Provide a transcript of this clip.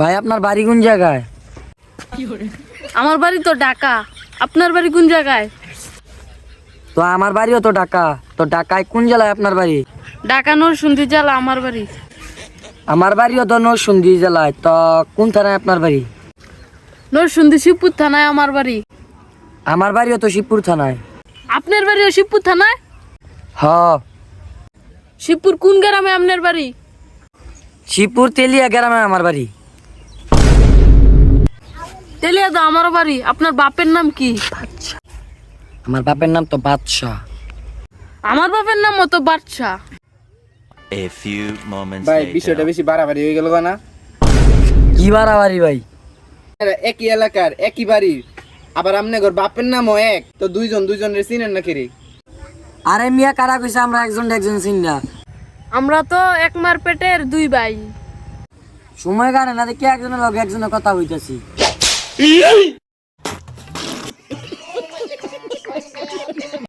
ভাই আপনার বাড়ি কোন জায়গায়? আমার বাড়ি তো ঢাকা। আপনার বাড়ি কোন জায়গায়? তো আমার বাড়িও তো ঢাকা। তো ঢাকায় কোন জেলায় আপনার বাড়ি? ঢাকা নরসিংদী জেলা আমার বাড়ি। আমার বাড়িও তো নরসিংদী জেলায়। তো কোন থানায় আপনার বাড়ি? নরসিংদী শিবপুর থানায় আমার বাড়ি। আমার বাড়িও তো শিবপুর থানায়। আপনার বাড়িও শিবপুর থানায়? হ, শিবপুর কোন গ্রামে আপনার বাড়ি? শিবপুর তেলিয়া গ্রামে আমার বাড়ি। তেলিয়াদা আমার বাড়ি। আপনার বাপের নাম কি? আমার বাপের নাম তো বাদশাহ। আমার বাপের নাম তো বাদশা। A few moments ভাই later. বিষয়টা বেশি বাড়াবাড়ি হয়ে গেল না? কি বাড়াবাড়ি ভাই? এরা একই এলাকার একই বাড়ির, আবার আমনে ঘর বাপের নামও এক, তো দুইজনের চিনেন না কেরে? আরে মিয়া কারা কইছে আমরা একজন চিনি না? আমরা তো এক মার পেটের দুই ভাই। সময় কাটে না দেখি একজনের লগে একজনের কথা হইতাছি।